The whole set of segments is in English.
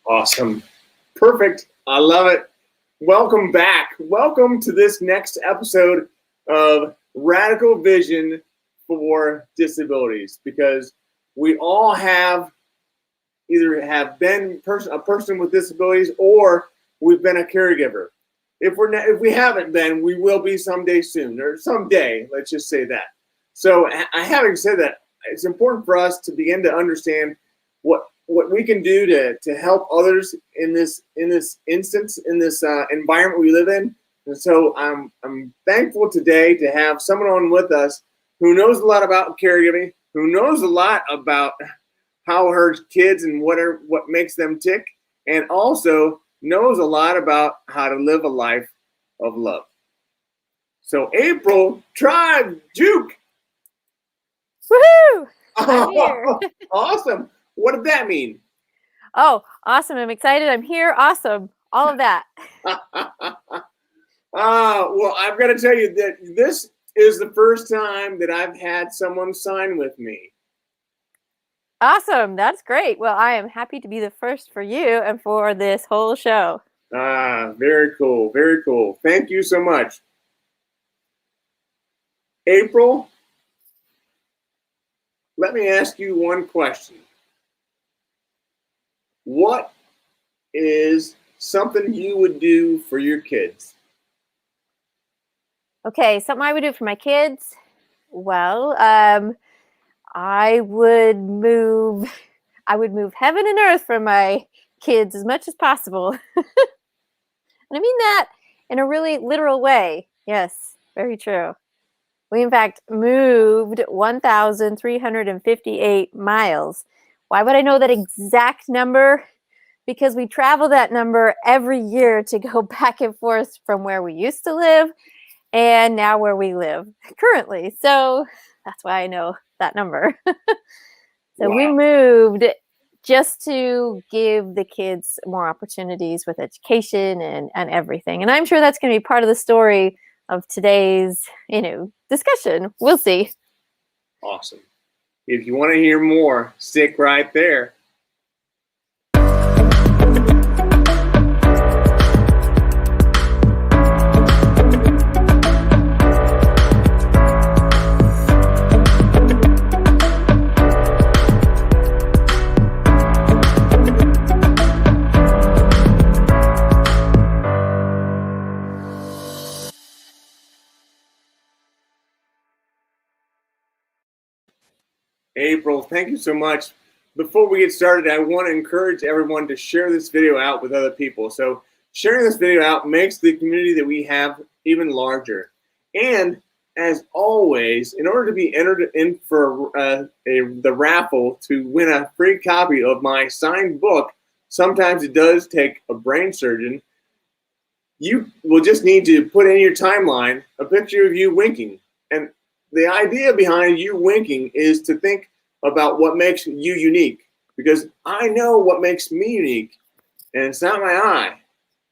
Awesome. Perfect. I love it. Welcome back. Welcome to this next episode of Radical Vision for Disabilities, because we all either have been a person with disabilities or we've been a caregiver. If we haven't been, we will be someday soon, or someday, let's just say that. So having said that, it's important for us to begin to understand what we can do to help others in this instance, in this environment we live in. And so I'm thankful today to have someone on with us who knows a lot about caregiving, who knows a lot about how her kids and what makes them tick, and also knows a lot about how to live a life of love. So April Tribe Giauque. Woohoo! I'm here. Awesome. What did that mean? Oh, awesome. I'm excited. I'm here. Awesome. All of that. Well, I've got to tell you that this is the first time that I've had someone sign with me. Awesome. That's great. Well, I am happy to be the first for you and for this whole show. Very cool. Very cool. Thank you so much. April, let me ask you one question. What is something you would do for your kids? Okay, something I would do for my kids. Well, I would move heaven and earth for my kids as much as possible. And I mean that in a really literal way. Yes, very true. We, in fact, moved 1,358 miles. Why would I know that exact number? Because we travel that number every year to go back and forth from where we used to live and now where we live currently. So that's why I know that number. So wow. We moved just to give the kids more opportunities with education and everything. And I'm sure that's going to be part of the story of today's, discussion. We'll see. Awesome. If you want to hear more, stick right there. April, thank you so much. Before we get started, I want to encourage everyone to share this video out with other people. So sharing this video out makes the community that we have even larger. And as always, in order to be entered in for the raffle to win a free copy of my signed book, sometimes it does take a brain surgeon. You will just need to put in your timeline a picture of you winking. And the idea behind you winking is to think about what makes you unique, because I know what makes me unique, and it's not my eye.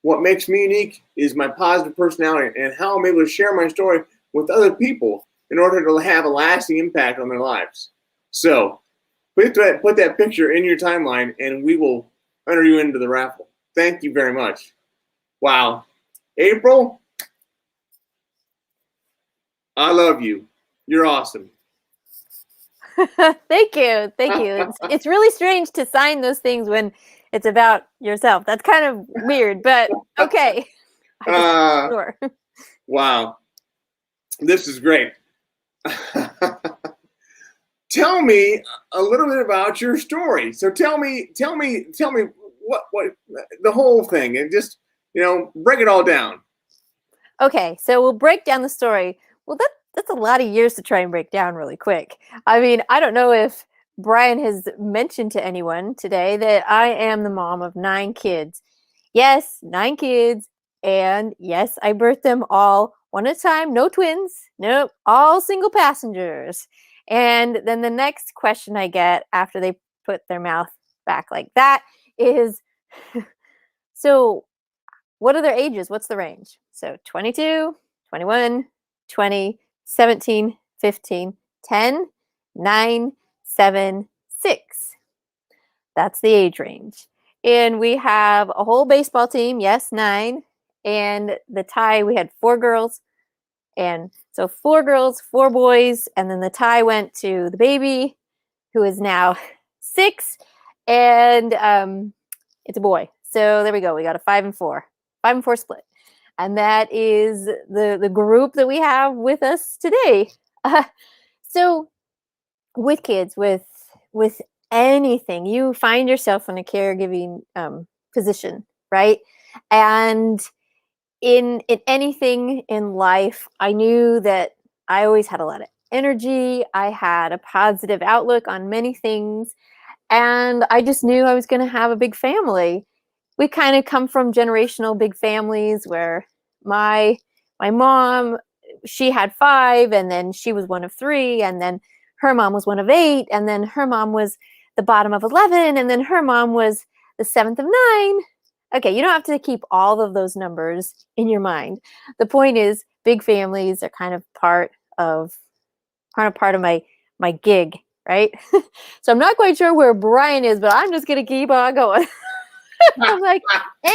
What makes me unique is my positive personality and how I'm able to share my story with other people in order to have a lasting impact on their lives. So put that picture in your timeline and we will enter you into the raffle. Thank you very much. Wow. April, I love you. You're awesome. Thank you. Thank you. It's really strange to sign those things when it's about yourself. That's kind of weird, but okay. Sure. Wow. This is great. Tell me a little bit about your story. So tell me what the whole thing, and just, break it all down. Okay, so we'll break down the story. Well, that's a lot of years to try and break down really quick. I mean, I don't know if Brian has mentioned to anyone today that I am the mom of 9 kids. Yes, 9 kids. And yes, I birthed them all one at a time. No twins. Nope. All single passengers. And then the next question I get after they put their mouth back like that is, so what are their ages? What's the range? So 22, 21, 20, 17, 15, 10, 9, 7, 6. That's the age range. And we have a whole baseball team. Yes, 9. And the tie, we had 4 girls. And so 4 girls, 4 boys. And then the tie went to the baby, who is now 6. And it's a boy. So there we go. We got a 5 and 4. 5 and 4 split. And that is the group that we have with us today. So with kids, with anything, you find yourself in a caregiving position, right? And in anything in life, I knew that I always had a lot of energy. I had a positive outlook on many things. And I just knew I was going to have a big family. We kind of come from generational big families where my mom, she had 5, and then she was one of 3, and then her mom was one of 8, and then her mom was the bottom of 11, and then her mom was the 7th of 9. Okay, you don't have to keep all of those numbers in your mind. The point is, big families are kind of part of my gig, right? So I'm not quite sure where Brian is, but I'm just gonna keep on going. I'm like, and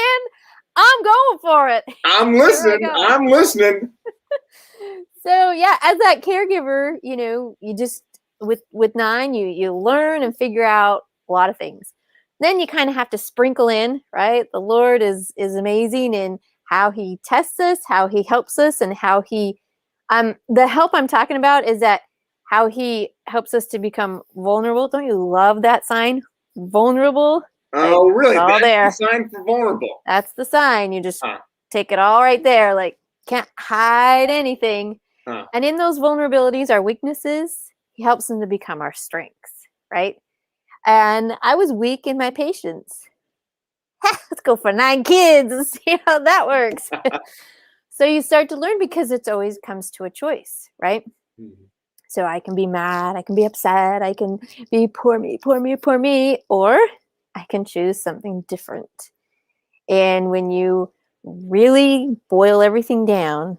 I'm going for it. I'm listening. I'm listening. So yeah, as that caregiver, you just with 9, you learn and figure out a lot of things. Then you kind of have to sprinkle in, right? The Lord is amazing in how He tests us, how He helps us, and how He the help I'm talking about is that how He helps us to become vulnerable. Don't you love that sign? Vulnerable. Oh, really? All That's there. the sign for vulnerable. That's the sign. You just take it all right there. Like, can't hide anything. And in those vulnerabilities, our weaknesses, He helps them to become our strengths, right? And I was weak in my patience. Let's go for 9 kids and see how that works. So you start to learn, because it's always comes to a choice, right? Mm-hmm. So I can be mad, I can be upset, I can be poor me, poor me, poor me, or I can choose something different. And when you really boil everything down,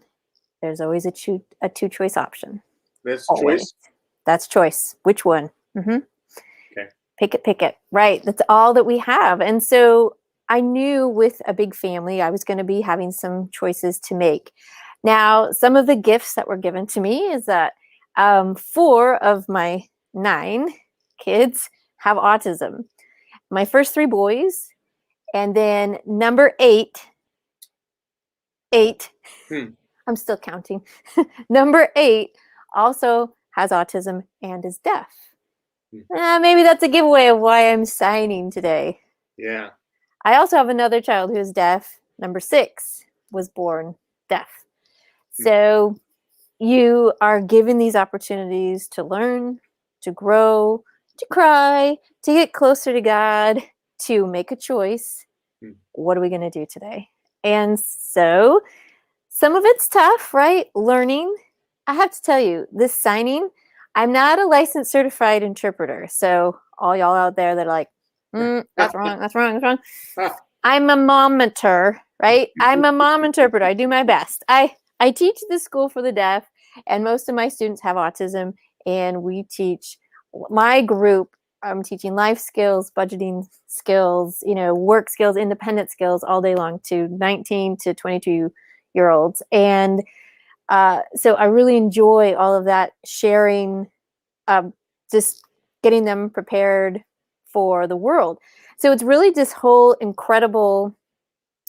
there's always a 2-choice option. That's always. Choice? That's choice. Which one? Mm-hmm. Okay. Pick it. Right. That's all that we have. And so I knew with a big family, I was going to be having some choices to make. Now, some of the gifts that were given to me is that 4 of my 9 kids have autism. My first 3 boys, and then number 8, I'm still counting. Number 8 also has autism and is deaf. Maybe that's a giveaway of why I'm signing today. Yeah. I also have another child who is deaf. Number 6 was born deaf. So you are given these opportunities to learn, to grow, to cry, to get closer to God, to make a choice. What are we going to do today? And so some of it's tough, right? Learning. I have to tell you, this signing, I'm not a licensed certified interpreter. So all y'all out there that are like, that's wrong, that's wrong, that's wrong. I'm a momator, right? I'm a mom interpreter. I do my best. I teach the school for the deaf, and most of my students have autism, and we teach my group. I'm teaching life skills, budgeting skills, work skills, independent skills all day long to 19 to 22-year-olds. And so I really enjoy all of that sharing, just getting them prepared for the world. So it's really this whole incredible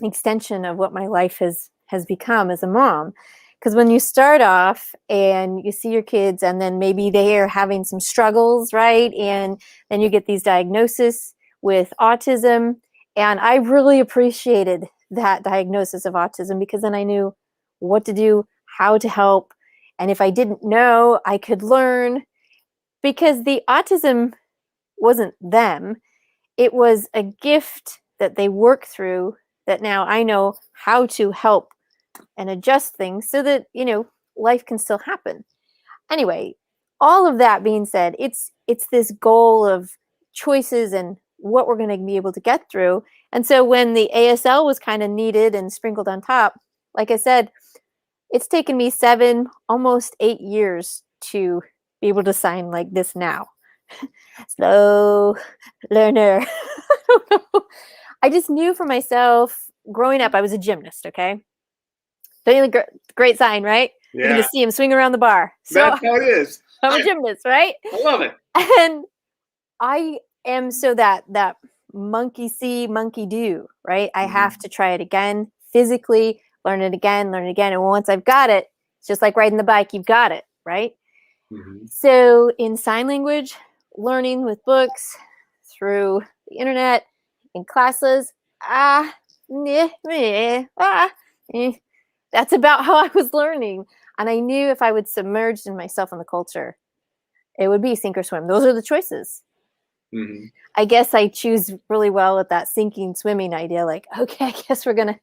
extension of what my life has become as a mom. Because when you start off and you see your kids and then maybe they are having some struggles, right? And then you get these diagnoses with autism. And I really appreciated that diagnosis of autism because then I knew what to do, how to help. And if I didn't know, I could learn, because the autism wasn't them. It was a gift that they work through that now I know how to help and adjust things so that, life can still happen. Anyway, all of that being said, it's this goal of choices and what we're going to be able to get through. And so when the ASL was kind of needed and sprinkled on top, like I said, it's taken me 7, almost 8 years to be able to sign like this now. Slow learner. I don't know. I just knew for myself growing up, I was a gymnast, okay? Great sign, right? Yeah. You're going to see him swing around the bar. So that's how it is. I'm a gymnast, right? I love it. And I am so that monkey see, monkey do, right? I have to try it again physically, learn it again. And once I've got it, it's just like riding the bike, you've got it, right? Mm-hmm. So in sign language, learning with books, through the internet, in classes, that's about how I was learning. And I knew if I would submerge in myself in the culture, it would be sink or swim. Those are the choices. Mm-hmm. I guess I choose really well with that sinking, swimming idea. Like, okay, I guess we're gonna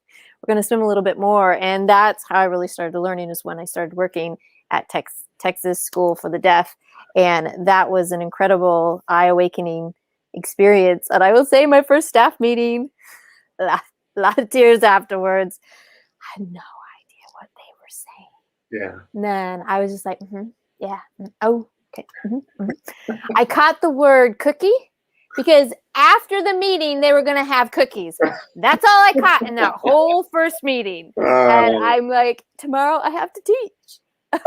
swim a little bit more. And that's how I really started learning, is when I started working at Texas School for the Deaf. And that was an incredible eye-awakening experience. And I will say my first staff meeting, a lot of tears afterwards. I had no idea what they were saying. Yeah. And then I was just like, yeah. Oh, okay. I caught the word cookie because after the meeting, they were going to have cookies. That's all I caught in that whole first meeting. And I'm like, tomorrow I have to teach. I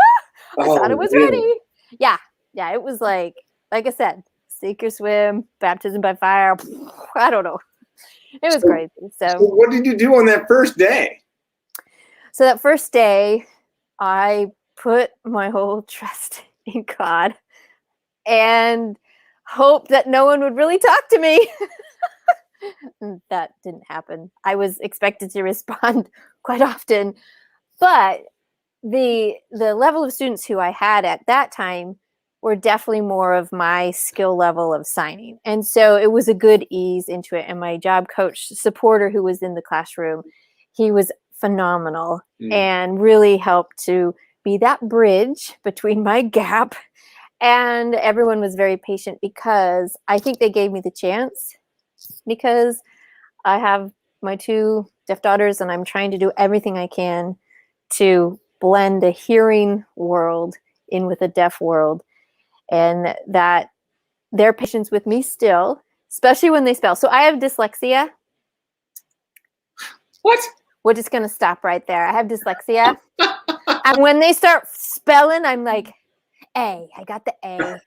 thought it was ready. Yeah. It was like I said, sink or swim, baptism by fire. I don't know. It was crazy. So what did you do on that first day? So that first day, I put my whole trust in God and hoped that no one would really talk to me. That didn't happen. I was expected to respond quite often, but the level of students who I had at that time were definitely more of my skill level of signing. And so it was a good ease into it. And my job coach supporter who was in the classroom, he was phenomenal and really helped to be that bridge between my gap. And everyone was very patient because I think they gave me the chance, because I have my 2 deaf daughters and I'm trying to do everything I can to blend a hearing world in with a deaf world. And that their patience with me still, especially when they spell. So I have dyslexia. What? We're just going to stop right there. I have dyslexia. And when they start spelling, I'm like, A. I got the A.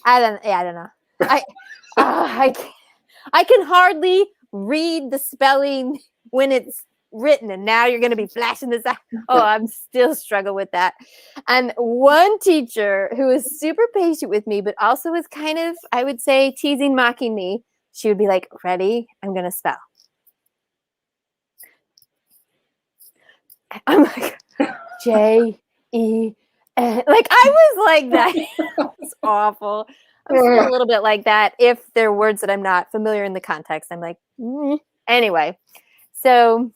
I don't know. I can hardly read the spelling when it's written, and now you're going to be flashing this out. Oh, I'm still struggle with that. And one teacher who was super patient with me, but also was kind of, I would say, teasing, mocking me, she would be like, ready? I'm going to spell. I'm like, J-E-N. Like, I was like that. It was awful. I'm still a little bit like that. If there are words that I'm not familiar in the context, I'm like, Anyway. So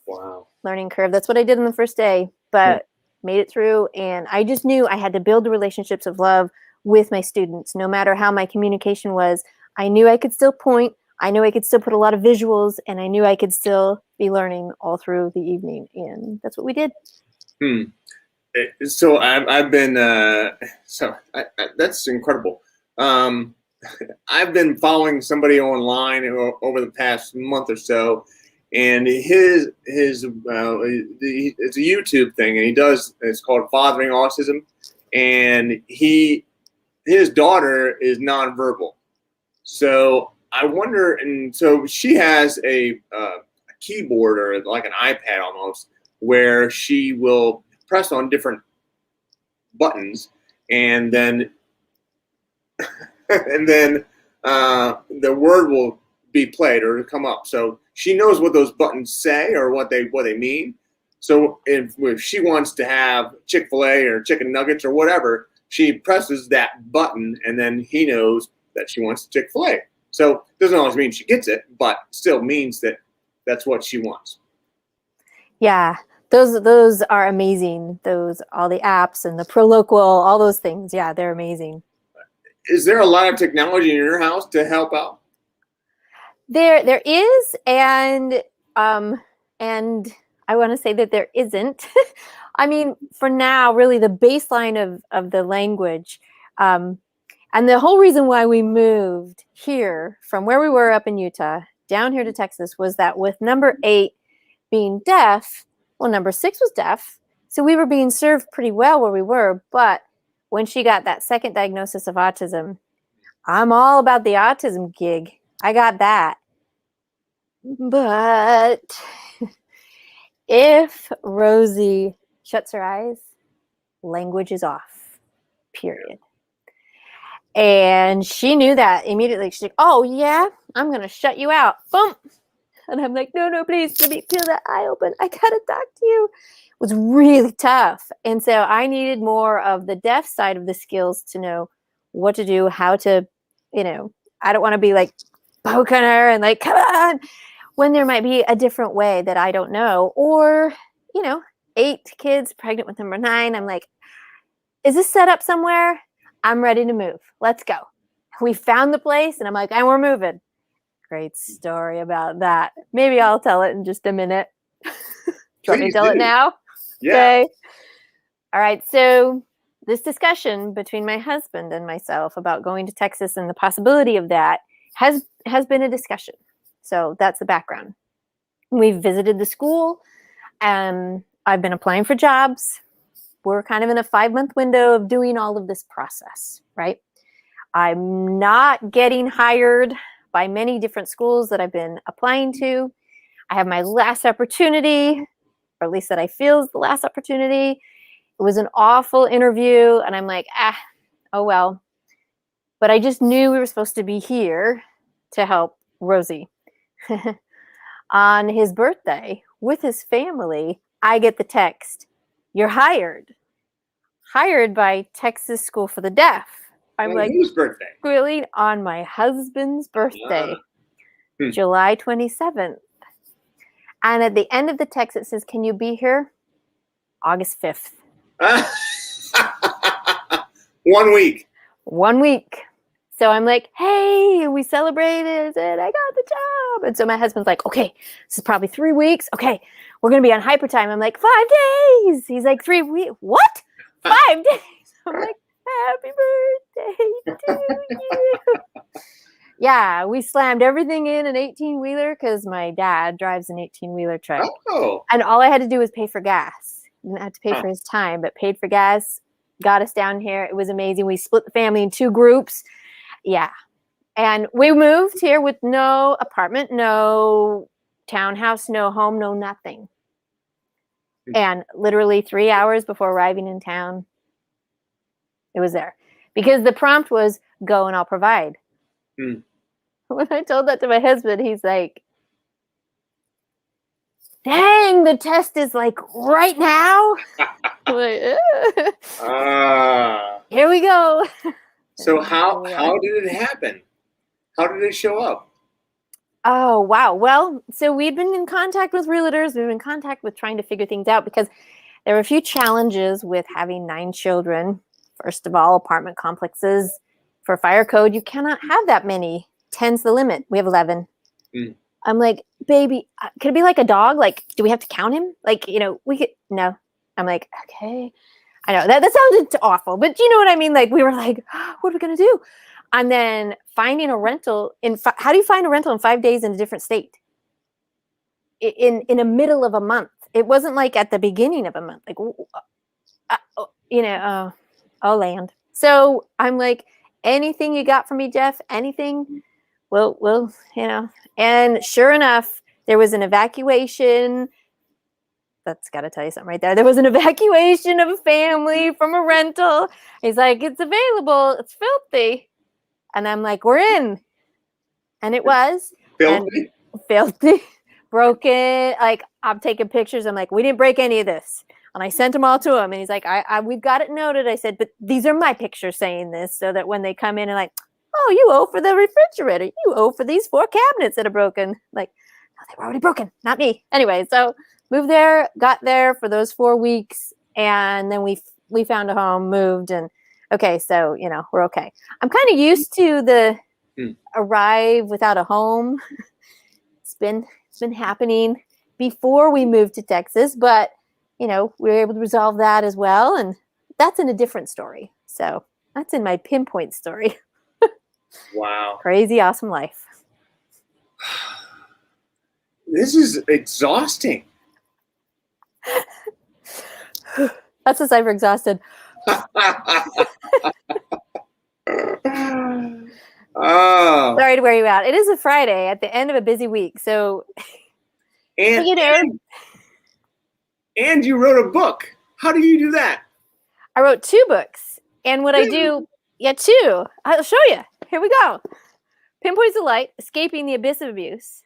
learning curve, that's what I did on the first day, but made it through. And I just knew I had to build the relationships of love with my students. No matter how my communication was, I knew I could still point. I knew I could still put a lot of visuals, and I knew I could still be learning all through the evening. And that's what we did. So I've been, that's incredible. I've been following somebody online over the past month or so, and it's a YouTube thing, and it's called Fathering Autism, and he his daughter is nonverbal. So I wonder, and so she has a keyboard or like an iPad almost, where she will press on different buttons, and then and then the word will be played or come up. So she knows what those buttons say or what they mean. So if she wants to have Chick-fil-A or chicken nuggets or whatever, she presses that button, and then he knows that she wants Chick-fil-A. So it doesn't always mean she gets it, but still means that that's what she wants. Yeah, those are amazing. Those, all the apps and the ProLocal, all those things. Yeah, they're amazing. Is there a lot of technology in your house to help out? There is, and I want to say that there isn't. I mean, for now, really the baseline of the language, and the whole reason why we moved here from where we were up in Utah down here to Texas was that with number 8 being deaf, well, number 6 was deaf, so we were being served pretty well where we were. But when she got that second diagnosis of autism, I'm all about the autism gig. I got that. But if Rosie shuts her eyes, language is off, period. And she knew that immediately. She's like, oh, yeah, I'm going to shut you out. Boom. And I'm like, no, please, let me peel that eye open. I got to talk to you. It was really tough. And so I needed more of the deaf side of the skills to know what to do, how to, I don't want to be like poking her and like, come on, when there might be a different way that I don't know. Or, 8 kids pregnant with number 9. I'm like, is this set up somewhere? I'm ready to move. Let's go. We found the place, and I'm like, and we're moving. Great story about that. Maybe I'll tell it in just a minute. Do you want me to tell it now? Yeah. Okay. All right. So this discussion between my husband and myself about going to Texas and the possibility of that has been a discussion. So that's the background. We've visited the school, and I've been applying for jobs. We're kind of in a 5-month window of doing all of this process, right? I'm not getting hired by many different schools that I've been applying to. I have my last opportunity, or at least that I feel is the last opportunity. It was an awful interview, and I'm like, oh well. But I just knew we were supposed to be here to help Rosie. On his birthday, with his family, I get the text, you're hired. Hired by Texas School for the Deaf. I'm like, whose birthday? Really? On my husband's birthday, July 27th. And at the end of the text, it says, can you be here? August 5th. 1 week. 1 week. So I'm like, hey, we celebrated and I got the job. And so my husband's like, okay, this is probably 3 weeks. Okay, we're going to be on hyper time. I'm like, 5 days. He's like, 3 weeks. What? 5 days. I'm like, happy birthday to you. Yeah, we slammed everything in an 18-wheeler because my dad drives an 18-wheeler truck. Oh. And all I had to do was pay for gas. Didn't have to pay for his time, but paid for gas, got us down here. It was amazing. We split the family in 2 groups. Yeah. And we moved here with no apartment, no townhouse, no home, no nothing. And literally 3 hours before arriving in town, it was there. Because the prompt was, go and I'll provide. When I told that to my husband, he's like, dang, the test is like right now. I'm like, here we go. So how did it happen? How did it show up? Oh, wow. Well, so we'd been in contact with realtors. We've been in contact with trying to figure things out because there were a few challenges with having 9 children. First of all, apartment complexes. For fire code, you cannot have that many. 10's the limit. We have 11. I'm like, baby, could it be like a dog? Like, do we have to count him? Like, we could, no. I'm like, okay. I know that sounded awful, but you know what I mean? Like, we were like, what are we going to do? And then finding a rental how do you find a rental in 5 days in a different state? In the middle of a month. It wasn't like at the beginning of a month. Like, oh, land. So I'm like, anything you got for me, Jeff? Anything? We'll, And sure enough, there was an evacuation. That's got to tell you something right there. There was an evacuation of a family from a rental. He's like, it's available. It's filthy. And I'm like, we're in. And it was. Filthy? And filthy. Broken. Like, I'm taking pictures. I'm like, we didn't break any of this. And I sent them all to him. And he's like, we've got it noted. I said, but these are my pictures saying this, so that when they come in and like, oh, you owe for the refrigerator. You owe for these 4 cabinets that are broken. Like, no, they were already broken. Not me. Anyway, so moved there, got there for those 4 weeks. And then we found a home, moved. And okay, so, we're okay. I'm kind of used to the arrive without a home. It's been happening before we moved to Texas, but we were able to resolve that as well. And that's in a different story. So that's in my pinpoint story. Wow. Crazy, awesome life. This is exhausting. That's a cyber exhausted. Oh. Sorry to wear you out. It is a Friday at the end of a busy week. So, And you wrote a book. How do you do that? I wrote 2 books. And what I do, 2. I'll show you. Here we go. Pinpoints of Light, Escaping the Abyss of Abuse.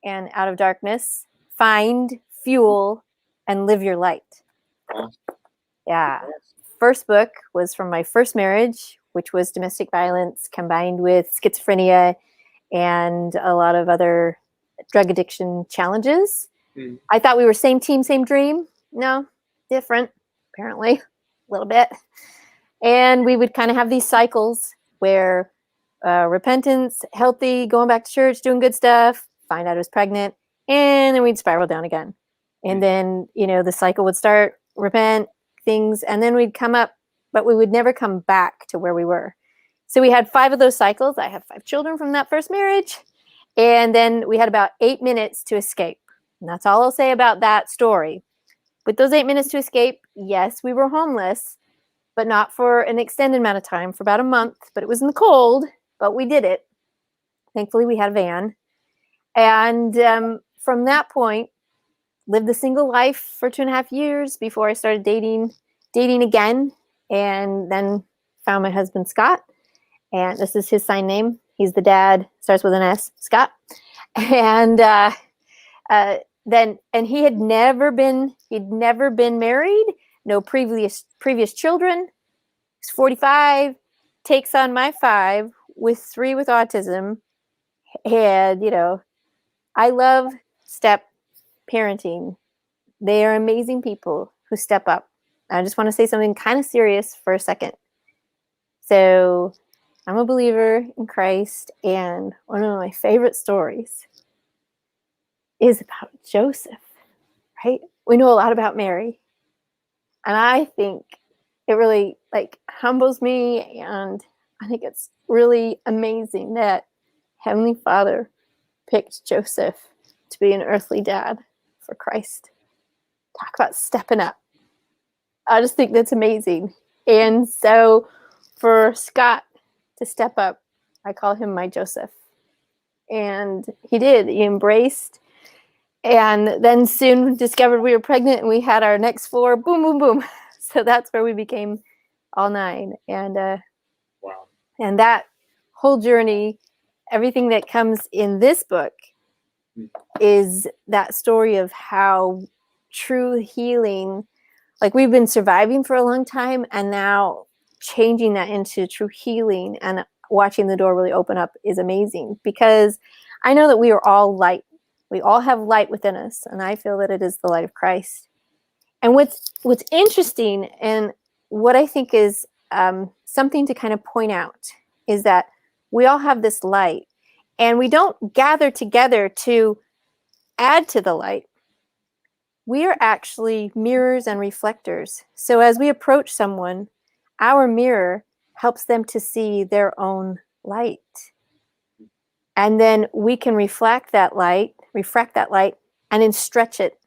And Out of Darkness, Find, Fuel, and Live Your Light. Awesome. Yeah. First book was from my first marriage, which was domestic violence combined with schizophrenia and a lot of other drug addiction challenges. I thought we were same team, same dream. No, different, apparently, a little bit. And we would kind of have these cycles where repentance, healthy, going back to church, doing good stuff, find out I was pregnant, and then we'd spiral down again. And then, the cycle would start, repent, things, and then we'd come up, but we would never come back to where we were. So we had 5 of those cycles. I have 5 children from that first marriage. And then we had about 8 minutes to escape. And that's all I'll say about that story. With those 8 minutes to escape, yes, we were homeless, but not for an extended amount of time, for about a month. But it was in the cold, but we did it. Thankfully, we had a van. And from that point, lived a single life for 2.5 years before I started dating again, and then found my husband, Scott. And this is his sign name. He's the dad, starts with an S, Scott. And he'd never been married, no previous children. He's 45, takes on my 5 with 3 with autism. And, I love step parenting. They are amazing people who step up. I just want to say something kind of serious for a second. So I'm a believer in Christ, and one of my favorite stories is about Joseph, right? We know a lot about Mary, and I think it really humbles me, and I think it's really amazing that Heavenly Father picked Joseph to be an earthly dad for Christ. Talk about stepping up. I just think that's amazing. And so for Scott to step up, I call him my Joseph. And he did. He embraced. And then soon discovered we were pregnant, and we had our next 4. Boom, boom, boom. So that's where we became all 9. And wow. And that whole journey, everything that comes in this book is that story of how true healing, we've been surviving for a long time, and now changing that into true healing and watching the door really open up is amazing, because I know that we are all light. We all have light within us, and I feel that it is the light of Christ. And what's interesting, and what I think is something to kind of point out, is that we all have this light, and we don't gather together to add to the light. We are actually mirrors and reflectors. So as we approach someone, our mirror helps them to see their own light. And then we can refract that light, and then stretch it,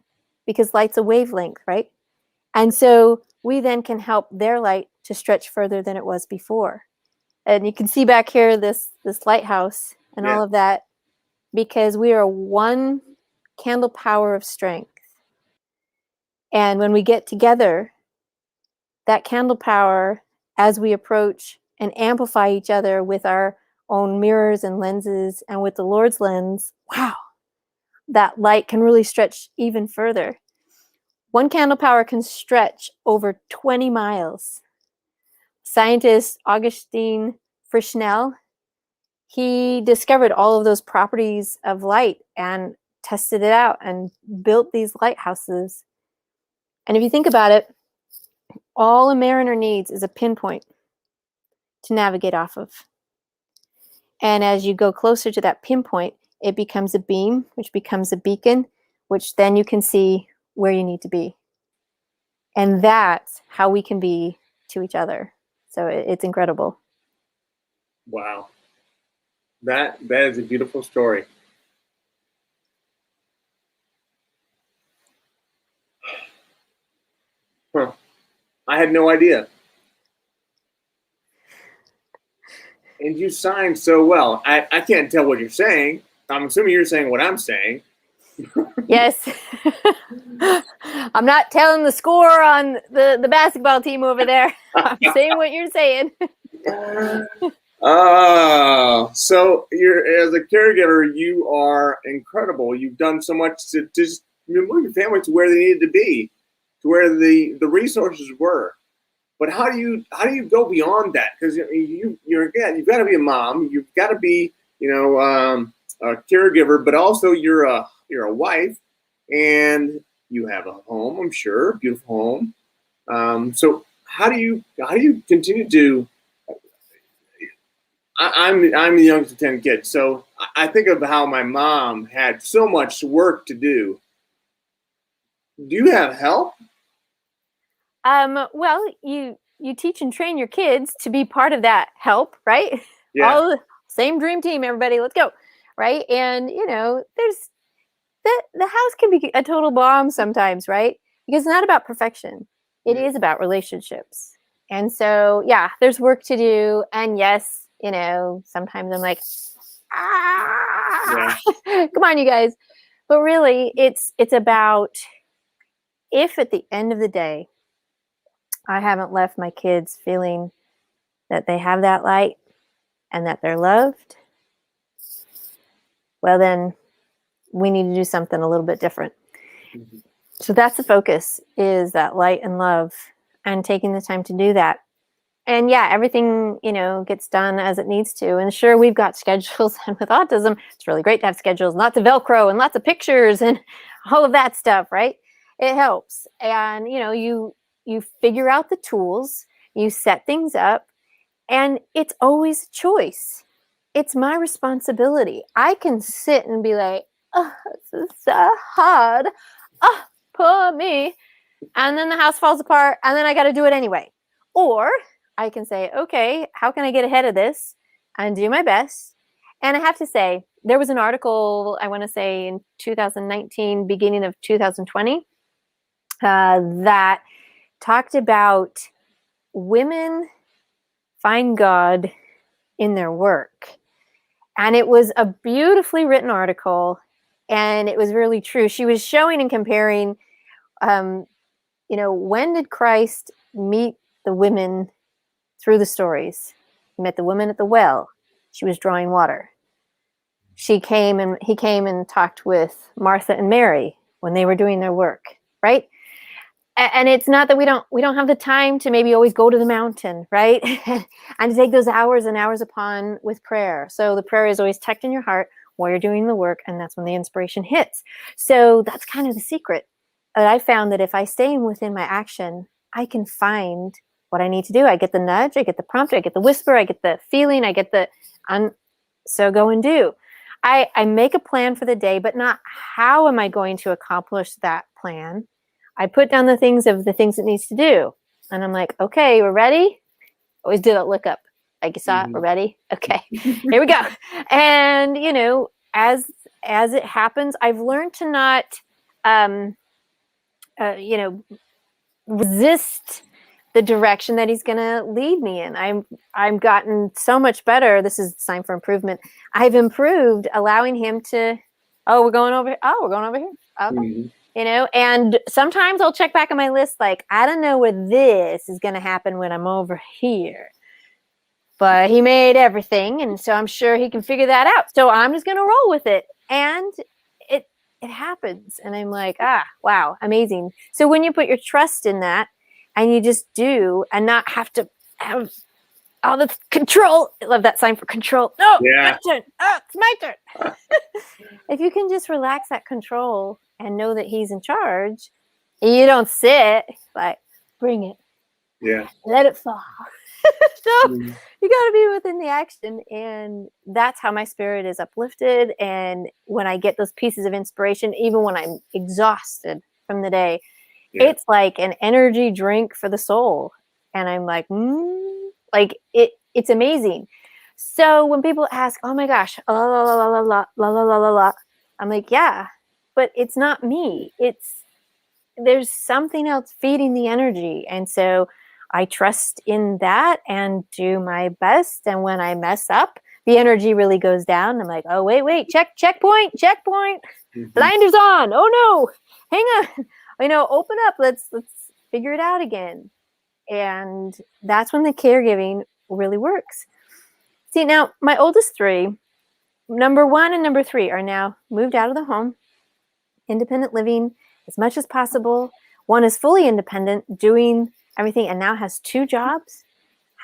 because light's a wavelength, right? And so we then can help their light to stretch further than it was before. And you can see back here this lighthouse and all of that, because we are one candle power of strength. And when we get together, that candle power, as we approach and amplify each other with our own mirrors and lenses and with the Lord's lens, wow, that light can really stretch even further. One candle power can stretch over 20 miles. Scientist Augustin Frischnell, he discovered all of those properties of light and tested it out and built these lighthouses. And if you think about it, all a mariner needs is a pinpoint to navigate off of. And as you go closer to that pinpoint, it becomes a beam, which becomes a beacon, which then you can see where you need to be. And that's how we can be to each other. So it's incredible. Wow. That is a beautiful story. Huh. I had no idea. And you signed so well. I can't tell what you're saying. I'm assuming you're saying what I'm saying. Yes. I'm not telling the score on the basketball team over there. I'm saying what you're saying. So you're, as a caregiver, you are incredible. You've done so much to just move your family to where they needed to be, to where the resources were. But how do you go beyond that? Because you've got to be a mom, you've got to be a caregiver, but also you're a wife, and you have a home. I'm sure, beautiful home. So how do you continue to? I'm the youngest of 10 kids, so I think of how my mom had so much work to do. Do you have help? Well, you teach and train your kids to be part of that help, right? Yeah. All the same dream team, everybody, let's go, right? And there's the house can be a total bomb sometimes, right? Because it's not about perfection. It is about relationships. And so, yeah, there's work to do. And yes, sometimes I'm like, come on, you guys. But really, it's about, if at the end of the day, I haven't left my kids feeling that they have that light and that they're loved, well, then we need to do something a little bit different. Mm-hmm. So that's the focus, is that light and love, and taking the time to do that. And yeah, everything, gets done as it needs to. And sure, we've got schedules, and with autism, it's really great to have schedules, lots of Velcro and lots of pictures and all of that stuff, right? It helps. And, you figure out the tools, you set things up, and it's always a choice. It's my responsibility. I can sit and be like, oh, this is so hard. Oh, poor me. And then the house falls apart, and then I got to do it anyway. Or I can say, okay, how can I get ahead of this and do my best? And I have to say, there was an article, I want to say in 2019, beginning of 2020, that talked about women find God in their work. And it was a beautifully written article, and it was really true. She was showing and comparing, when did Christ meet the women through the stories? He met the woman at the well. She was drawing water. He came and talked with Martha and Mary when they were doing their work, right? And it's not that we don't have the time to maybe always go to the mountain, right? And to take those hours and hours upon with prayer. So the prayer is always tucked in your heart while you're doing the work, and that's when the inspiration hits. So that's kind of the secret. But I found that if I stay within my action, I can find what I need to do. I get the nudge, I get the prompt, I get the whisper, I get the feeling, I get the, so go and do. I make a plan for the day, but not how am I going to accomplish that plan. I put down the things it needs to do. And I'm like, okay, we're ready. Always do that look up. Like you saw it, we're ready. Okay, here we go. And, as it happens, I've learned to not, resist the direction that he's going to lead me in. I'm gotten so much better. This is a sign for improvement. I've improved allowing him to, oh, we're going over here. Oh, we're going over here. Okay. Mhm. You know, and sometimes I'll check back on my list, like, I don't know where this is going to happen when I'm over here. But he made everything, and so I'm sure he can figure that out. So I'm just going to roll with it. And it happens. And I'm like, wow, amazing. So when you put your trust in that and you just do and not have to have all the control. I love that sign for control. No, Yeah. my turn. Oh, it's my turn. If you can just relax that control and know that he's in charge, and you don't sit, like, bring it. Yeah. Let it fall. So Mhm. you got to be within the action, and that's how my spirit is uplifted. And when I get those pieces of inspiration, even when I'm exhausted from the day, Yeah. it's like an energy drink for the soul. And I'm like, like it's amazing. So when people ask, oh my gosh, la la la la la la la la la la, I'm like, yeah, but it's not me. There's something else feeding the energy. And so I trust in that and do my best. And when I mess up, the energy really goes down. I'm like, oh, wait, checkpoint. Mhm. Blinders on. Oh no, hang on. Open up. Let's figure it out again. And that's when the caregiving really works. See, now my oldest three, number 1 and number 3, are now moved out of the home, independent living as much as possible. One is fully independent, doing everything, and now has 2 jobs,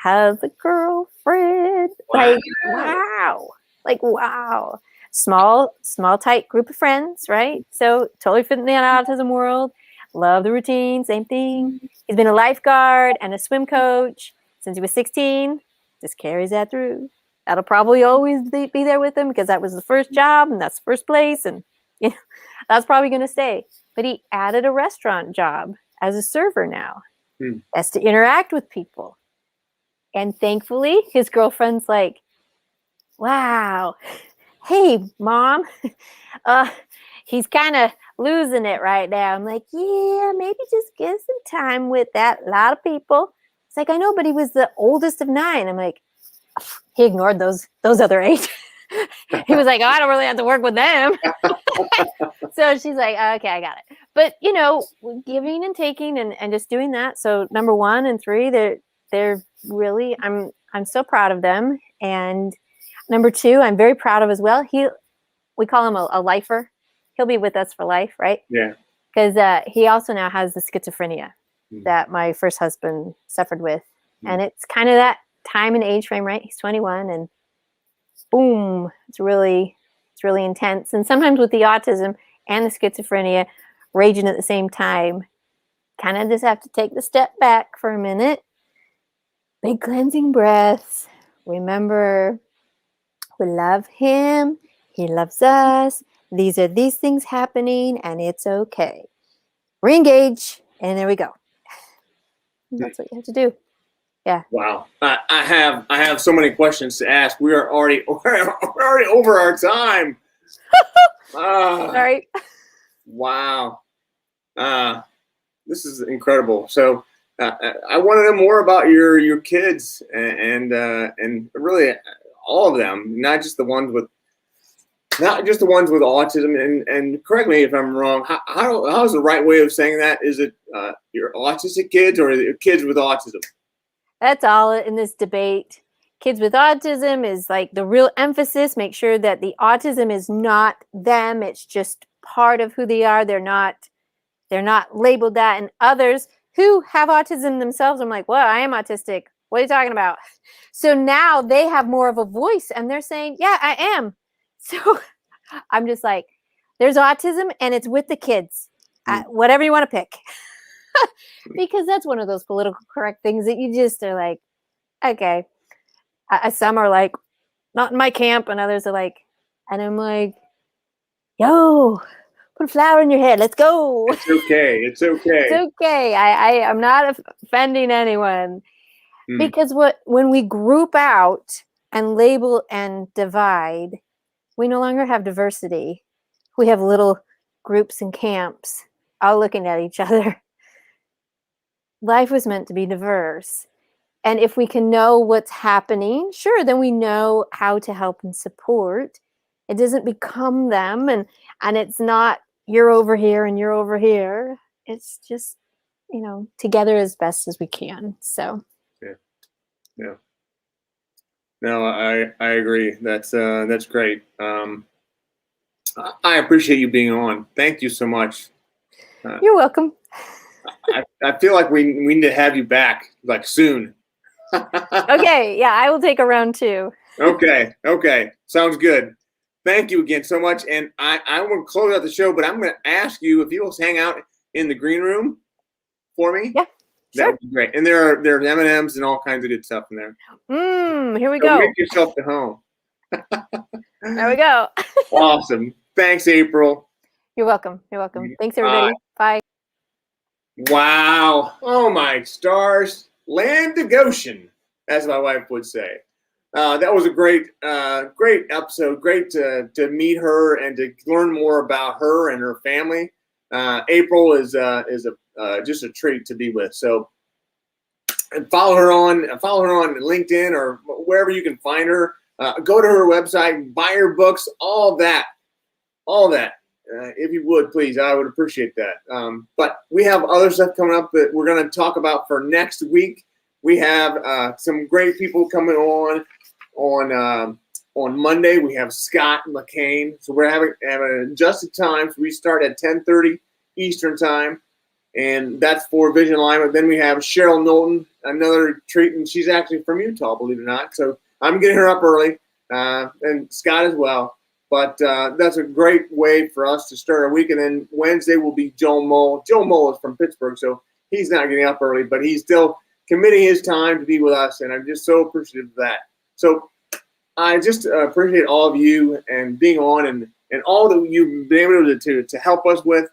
has a girlfriend. Wow. Like, wow. Small, tight group of friends, right? So totally fit in the autism world. Love the routine, same thing. He's been a lifeguard and a swim coach since he was 16. Just carries that through. That'll probably always be there with him because that was the first job and that's the first place. And that's probably going to stay. But he added a restaurant job as a server now. Has to interact with people. And thankfully, his girlfriend's like, wow, hey, Mom, he's kind of losing it right now. I'm like, yeah, maybe just give some time with that. A lot of people. It's like, I know, but he was the oldest of 9. I'm like, he ignored those other 8. He was like, oh, I don't really have to work with them. So she's like, okay, I got it. But, giving and taking and just doing that. So number 1 and 3, they're really, I'm so proud of them. And number 2, I'm very proud of as well. We call him a lifer. He'll be with us for life, right? Yeah. Because he also now has the schizophrenia that my first husband suffered with. And it's kind of that time and age frame, right? He's 21 and boom, it's really intense. And sometimes with the autism and the schizophrenia raging at the same time, kind of just have to take the step back for a minute. Big cleansing breaths. Remember, we love him. He loves us. These are these things happening, and it's okay. Re-engage, and there we go. That's what you have to do. Yeah. Wow. I have so many questions to ask. We're already over our time. Sorry. Wow. This is incredible. So I want to know more about your kids and really all of them, not just the ones with autism. And correct me if I'm wrong. How is the right way of saying that? Is it your autistic kids or kids with autism? That's all in this debate. Kids with autism is like the real emphasis. Make sure that the autism is not them. It's just part of who they are. They're not labeled that. And others who have autism themselves, I'm like, well, I am autistic. What are you talking about? So now they have more of a voice and they're saying, yeah, I am. So I'm just like, there's autism and it's with the kids. Whatever you want to pick. Because that's one of those political correct things that you just are like, okay. Some are like, not in my camp, and others are like, and I'm like, yo, put a flower in your head. Let's go. It's okay. It's okay. It's okay. I'm not offending anyone. Because when we group out and label and divide, we no longer have diversity. We have little groups and camps all looking at each other. life was meant to be diverse. And if we can know what's happening, sure, then we know how to help and support. It doesn't become them, and it's not you're over here and you're over here. It's just, together as best as we can. So yeah. No, I agree. That's great. I appreciate you being on. Thank you so much. You're welcome. I feel like we need to have you back like soon. Okay, yeah, I will take a round 2. Okay, sounds good. Thank you again so much. And I want to close out the show, but I'm going to ask you if you will hang out in the green room for me. Yeah, that sure. would be great. And there's M&Ms and all kinds of good stuff in there. Here we So go. make yourself at home. There we go. Awesome. Thanks, April. You're welcome. Thanks, everybody. Bye. Wow. Oh, my stars. Land of Goshen, as my wife would say. That was a great episode. Great to meet her and to learn more about her and her family. April is just a treat to be with. So, and follow her on LinkedIn or wherever you can find her. Go to her website, buy her books, all that. If you would, please, I would appreciate that. But we have other stuff coming up that we're going to talk about for next week. We have some great people coming on Monday. We have Scott McCain. So we're having an adjusted time. So we start at 10:30 Eastern time, and that's for vision alignment. Then we have Cheryl Knowlton, another treat, and she's actually from Utah, believe it or not. So I'm getting her up early, and Scott as well. But that's a great way for us to start our week. And then Wednesday will be Joe Mole. Joe Mole is from Pittsburgh, so he's not getting up early, but he's still committing his time to be with us, and I'm just so appreciative of that. So I just appreciate all of you and being on and all that you've been able to help us with.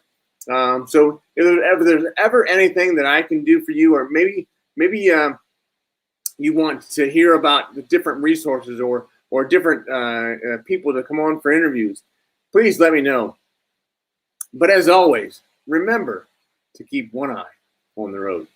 So if there's ever anything that I can do for you, or maybe you want to hear about the different resources or different people to come on for interviews, please let me know. But as always, remember to keep one eye on the road.